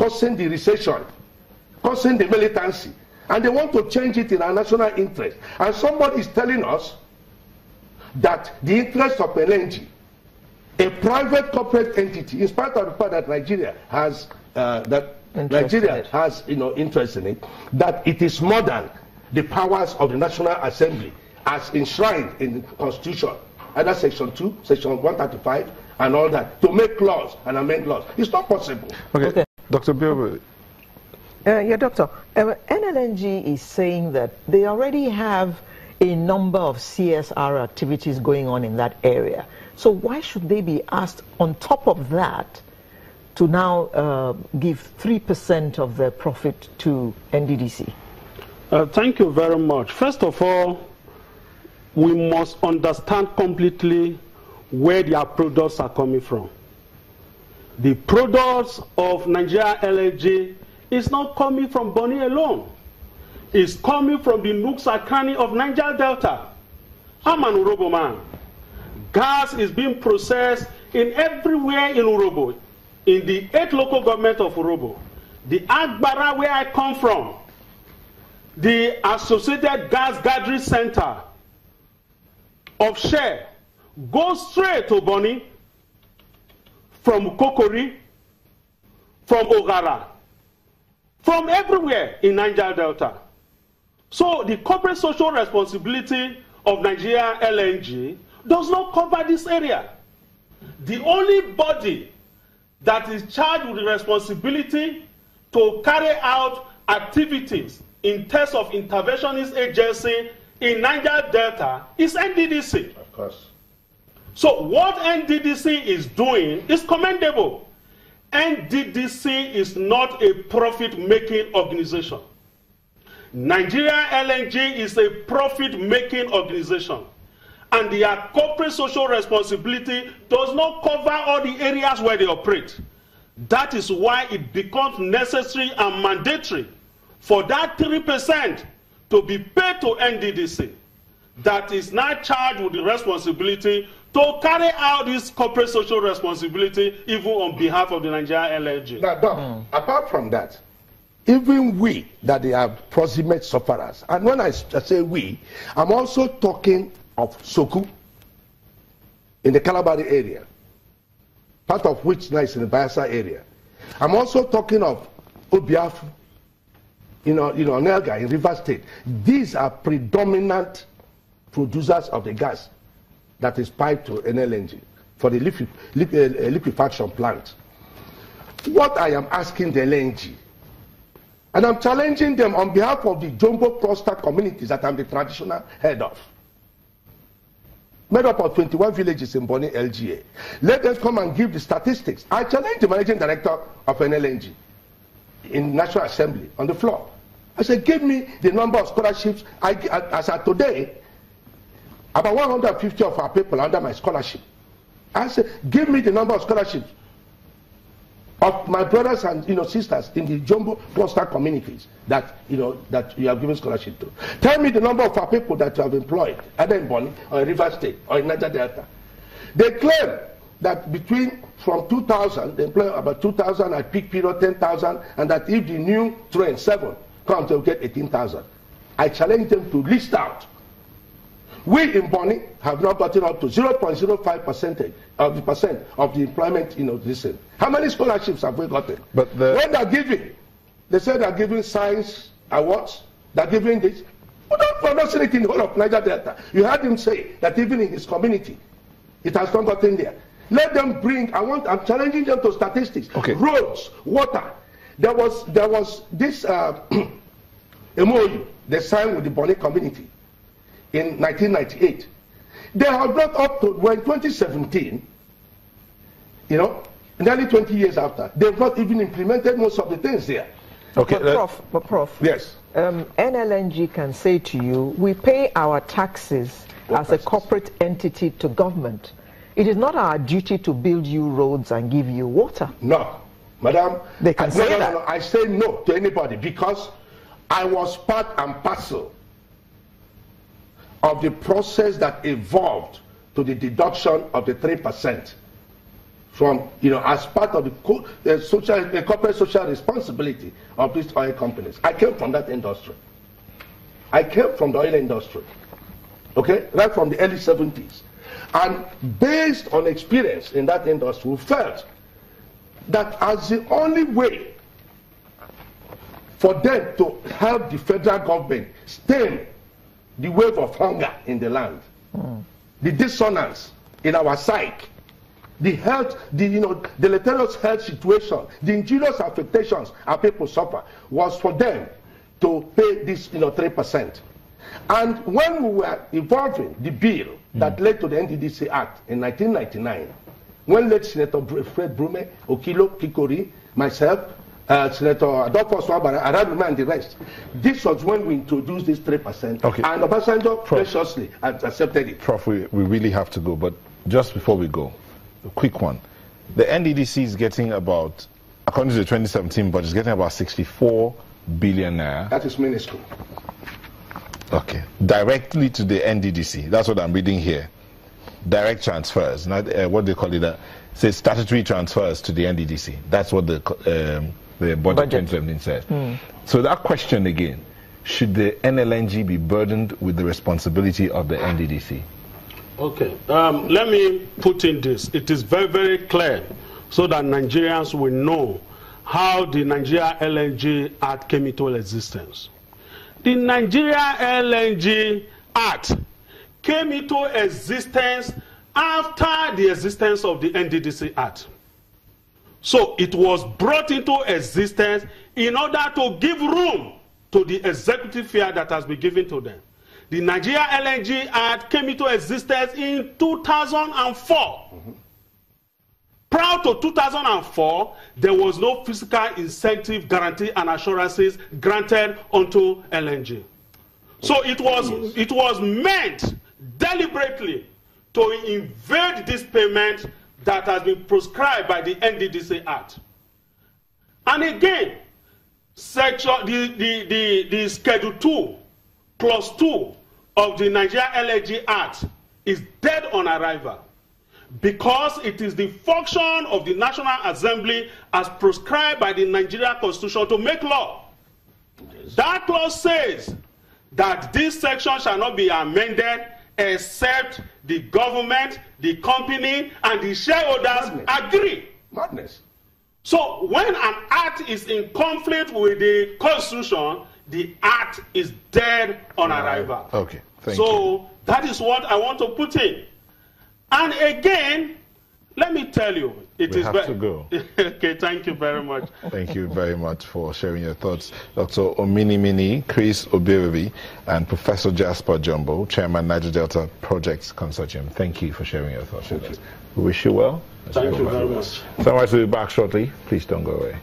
causing the recession, causing the militancy, and they want to change it in our national interest. And somebody is telling us that the interest of NLNG, a private corporate entity, in spite of the fact that Nigeria has interest in it, that it is more than the powers of the National Assembly as enshrined in the Constitution, either Section 2, Section 135, and all that, to make laws and amend laws. It's not possible. Okay. Dr. Bill. Yeah, Doctor. NLNG is saying that they already have a number of CSR activities going on in that area. So why should they be asked on top of that to now give 3% of their profit to NDDC? Thank you very much. First of all, we must understand completely where their products are coming from. The products of Nigeria LNG is not coming from Bonny alone. It's coming from the nooks and crannies of Niger Delta. I'm an Urobo man. Gas is being processed in everywhere in Urobo, in the 8 local government of Urobo. The Agbara, where I come from, the Associated Gas Gathering Center of Share, goes straight to Bonny from Kokori, from Ogara, from everywhere in Niger Delta. So the corporate social responsibility of Nigeria LNG does not cover this area. The only body that is charged with the responsibility to carry out activities in terms of interventionist agency in Niger Delta is NDDC. Of course. So what NDDC is doing is commendable. NDDC is not a profit-making organization. Nigeria LNG is a profit-making organization. And their corporate social responsibility does not cover all the areas where they operate. That is why it becomes necessary and mandatory for that 3% to be paid to NDDC, that is now charged with the responsibility to carry out this corporate social responsibility even on behalf of the Nigeria LNG. Now, Doc, apart from that, even we that they are proximate sufferers, and when I say we, I'm also talking of Soku in the Kalabari area, part of which now is in the Bayelsa area. I'm also talking of Obiafu, Nelga in River State. These are predominant producers of the gas that is piped to NLNG for the liquefaction plant. What I am asking the LNG, and I'm challenging them on behalf of the Jumbo cluster communities that I'm the traditional head of, made up of 21 villages in Bonny LGA. Let them come and give the statistics. I challenge the managing director of NLNG in National Assembly on the floor. I said, give me the number of scholarships. As of today, about 150 of our people are under my scholarship. I said, give me the number of scholarships of my brothers and sisters in the Jumbo cluster communities that that you have given scholarship to. Tell me the number of our people that you have employed, either in Bonny or in River State or in Niger Delta. They claim that from 2000, they employ about 2,000 at peak period, 10,000, and that if the new train 7 comes, they'll get 18,000. I challenge them to list out. We in Bonny have not gotten up to 0.05% of the employment, this. How many scholarships have we gotten? But when they're giving, they say they're giving science awards, they're giving this. We're not seeing it in the whole of Niger Delta. You heard him say that even in his community, it has not gotten there. Let them bring, I'm challenging them to statistics. Okay. Roads, water. There was this MOU they signed with the Bonny community in 1998. They have not up to, when 2017, nearly 20 years after, they've not even implemented most of the things there. Okay, but Prof. Yes. NLNG can say to you, we pay our taxes as a corporate entity to government. It is not our duty to build you roads and give you water. No, madam. They can say that. No, I say no to anybody because I was part and parcel of the process that evolved to the deduction of the 3% from, as part of the corporate social responsibility of these oil companies. I came from that industry. I came from the oil industry, okay, right from the early 70s. And based on experience in that industry, we felt that as the only way for them to help the federal government stem the wave of hunger in the land, the dissonance in our psyche, the health, the deleterious health situation, the injurious affectations our people suffer, was for them to pay this 3%. And when we were evolving the bill that led to the NDDC Act in 1999, when late Senator Fred Brume, Okilo, Kikori, myself, Senator Adolfo Swabara, Araduma, and the rest, this was when we introduced this 3%. Okay. And Obasanjo graciously accepted it. Prof, we really have to go, but just before we go, a quick one. The NDDC is getting about, according to the 2017 budget, is getting about 64 billion naira. That is minuscule. Okay. Directly to the NDDC. That's what I'm reading here. Direct transfers, not what they call it. Say statutory transfers to the NDDC. That's what the budget 2017 says. So that question again, should the NLNG be burdened with the responsibility of the NDDC? Okay, let me put in this. It is very, very clear so that Nigerians will know how the Nigeria LNG Act came into existence. The Nigeria LNG Act came into existence after the existence of the NDDC Act. So it was brought into existence in order to give room to the executive sphere that has been given to them. The Nigeria LNG Act came into existence in 2004. Prior to 2004, there was no fiscal incentive, guarantee, and assurances granted onto LNG. So it was meant deliberately to invade this payment that has been prescribed by the NDDC Act. And again, the Schedule 2 Clause 2 of the Nigeria LNG Act is dead on arrival because it is the function of the National Assembly as prescribed by the Nigeria Constitution to make law. That clause says that this section shall not be amended except the government, the company, and the shareholders agree. Madness. So when an act is in conflict with the Constitution, the act is dead on arrival. Okay, thank you. So that is what I want to put in. And again, let me tell you, we have to go. Okay, thank you very much. Thank you very much for sharing your thoughts. Dr. Ominimini, Chris Obirevi, and Professor Jasper Jumbo, Chairman Niger Delta Projects Consortium. Thank you for sharing your thoughts with us. We wish you well. Thank you very much. Someone will be back shortly. Please don't go away.